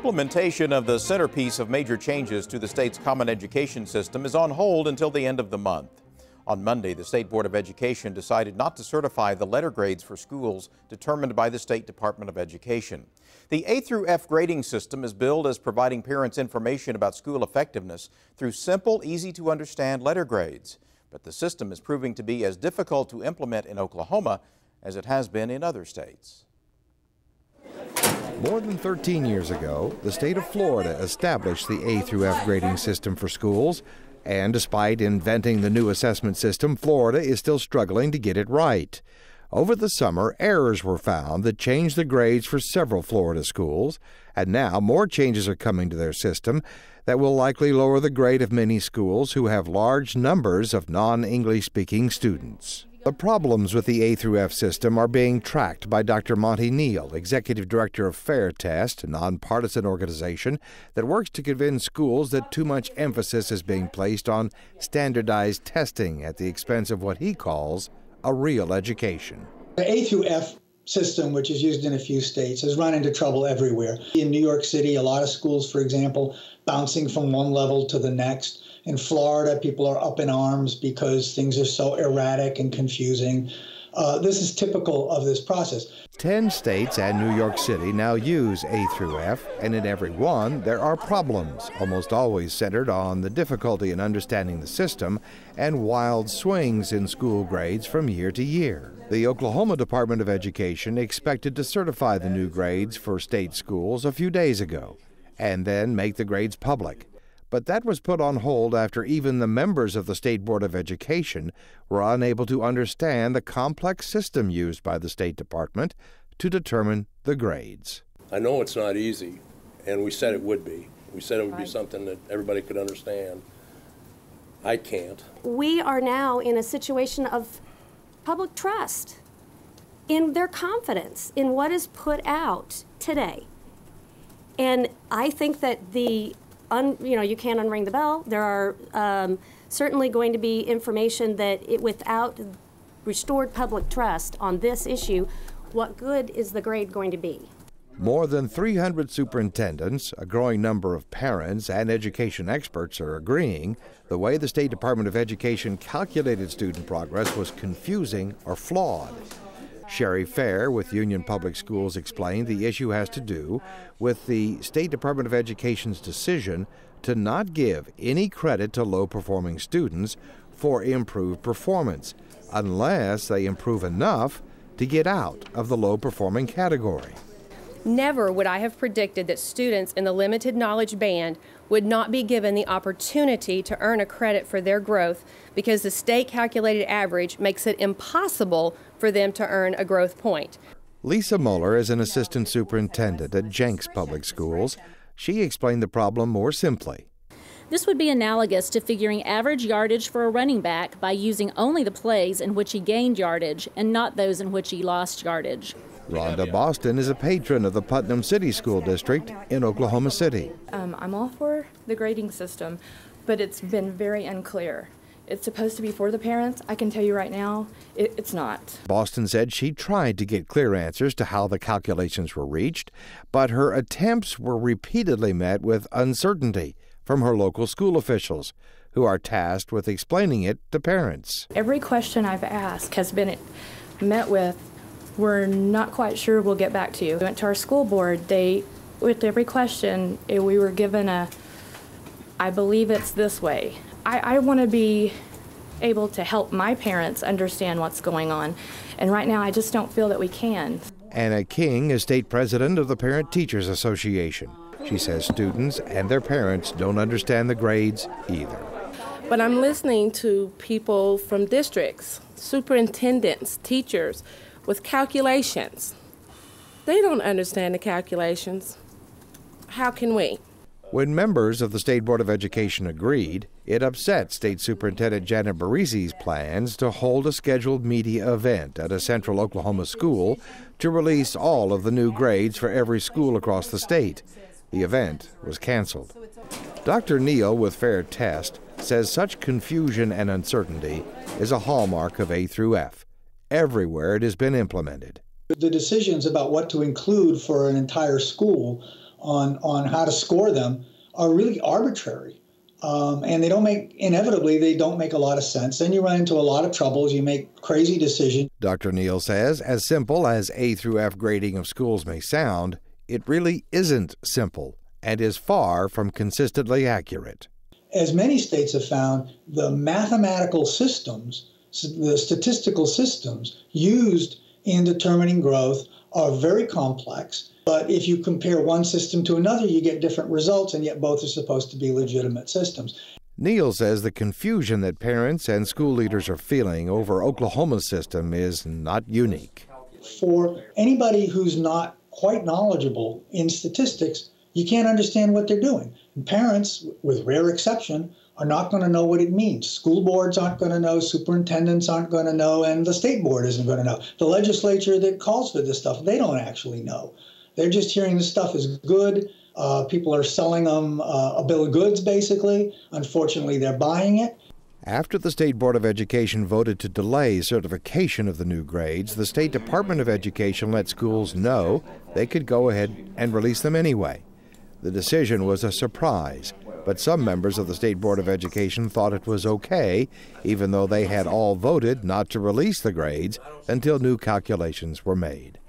Implementation of the centerpiece of major changes to the state's common education system is on hold until the end of the month. On Monday, the State Board of Education decided not to certify the letter grades for schools determined by the State Department of Education. The A through F grading system is billed as providing parents information about school effectiveness through simple, easy-to-understand letter grades. But the system is proving to be as difficult to implement in Oklahoma as it has been in other states. More than 13 years ago, the state of Florida established the A through F grading system for schools, and despite inventing the new assessment system, Florida is still struggling to get it right. Over the summer, errors were found that changed the grades for several Florida schools, and now more changes are coming to their system that will likely lower the grade of many schools who have large numbers of non-English speaking students. The problems with the A through F system are being tracked by Dr. Monty Neal, Executive Director of Fair Test, a nonpartisan organization that works to convince schools that too much emphasis is being placed on standardized testing at the expense of what he calls a real education. The A through F system, which is used in a few states, has run into trouble everywhere. In New York City, a lot of schools, for example, bouncing from one level to the next. In Florida, people are up in arms because things are so erratic and confusing. This is typical of this process. 10 states and New York City now use A through F, and in every one there are problems, almost always centered on the difficulty in understanding the system and wild swings in school grades from year to year. The Oklahoma Department of Education expected to certify the new grades for state schools a few days ago, and then make the grades public. But that was put on hold after even the members of the State Board of Education were unable to understand the complex system used by the State Department to determine the grades. I know it's not easy, and we said it would be. We said it would be something that everybody could understand. I can't. We are now in a situation of public trust in their confidence in what is put out today. And I think that you can't unring the bell. There are certainly going to be information that without restored public trust on this issue, what good is the grade going to be? More than 300 superintendents, a growing number of parents, and education experts are agreeing the way the State Department of Education calculated student progress was confusing or flawed. Sherry Fair with Union Public Schools explained the issue has to do with the State Department of Education's decision to not give any credit to low-performing students for improved performance unless they improve enough to get out of the low-performing category. Never would I have predicted that students in the limited knowledge band would not be given the opportunity to earn a credit for their growth because the state calculated average makes it impossible for them to earn a growth point. Lisa Muller is an assistant superintendent at Jenks Public Schools. She explained the problem more simply. This would be analogous to figuring average yardage for a running back by using only the plays in which he gained yardage and not those in which he lost yardage. Rhonda Boston is a patron of the Putnam City School District in Oklahoma City. I'm all for the grading system, but it's been very unclear. It's supposed to be for the parents. I can tell you right now, it's not. Boston said she tried to get clear answers to how the calculations were reached, but her attempts were repeatedly met with uncertainty from her local school officials, who are tasked with explaining it to parents. Every question I've asked has been met with, "We're not quite sure, we'll get back to you." We went to our school board. With every question, we were given I believe it's this way. I want to be able to help my parents understand what's going on, and right now I just don't feel that we can. Anna King is state president of the Parent Teachers Association. She says students and their parents don't understand the grades either. But I'm listening to people from districts, superintendents, teachers, with calculations. They don't understand the calculations. How can we? When members of the State Board of Education agreed, it upset State Superintendent Janet Barisi's plans to hold a scheduled media event at a central Oklahoma school to release all of the new grades for every school across the state. The event was canceled. Dr. Neal with Fair Test says such confusion and uncertainty is a hallmark of A through F. Everywhere it has been implemented. The decisions about what to include for an entire school on how to score them are really arbitrary. And inevitably, they don't make a lot of sense. Then you run into a lot of troubles. You make crazy decisions. Dr. Neal says, as simple as A through F grading of schools may sound, it really isn't simple and is far from consistently accurate. As many states have found, the mathematical systems, the statistical systems used in determining growth are very complex. But if you compare one system to another, you get different results, and yet both are supposed to be legitimate systems. Neal says the confusion that parents and school leaders are feeling over Oklahoma's system is not unique. For anybody who's not quite knowledgeable in statistics, you can't understand what they're doing. And parents, with rare exception, are not going to know what it means. School boards aren't going to know, superintendents aren't going to know, and the state board isn't going to know. The legislature that calls for this stuff, they don't actually know. They're just hearing this stuff is good. People are selling them a bill of goods, basically. Unfortunately, they're buying it. After the State Board of Education voted to delay certification of the new grades, the State Department of Education let schools know they could go ahead and release them anyway. The decision was a surprise, but some members of the State Board of Education thought it was okay, even though they had all voted not to release the grades until new calculations were made.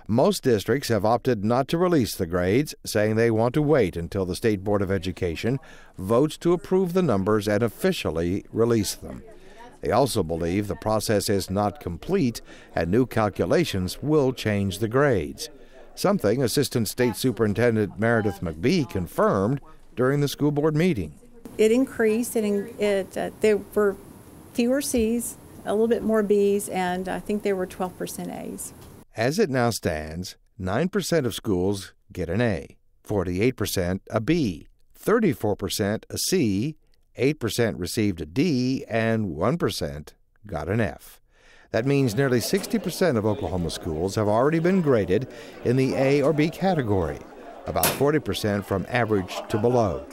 Most districts have opted not to release the grades, saying they want to wait until the State Board of Education votes to approve the numbers and officially release them. They also believe the process is not complete and new calculations will change the grades, something Assistant State Superintendent Meredith McBee confirmed during the school board meeting. It increased, there were fewer C's, a little bit more B's, and I think there were 12% A's. As it now stands, 9% of schools get an A, 48% a B, 34% a C, 8% received a D, and 1% got an F. That means nearly 60% of Oklahoma schools have already been graded in the A or B category, about 40% from average to below.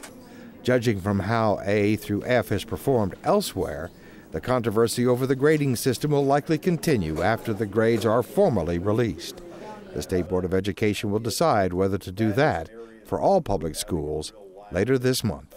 Judging from how A through F has performed elsewhere, the controversy over the grading system will likely continue after the grades are formally released. The State Board of Education will decide whether to do that for all public schools later this month.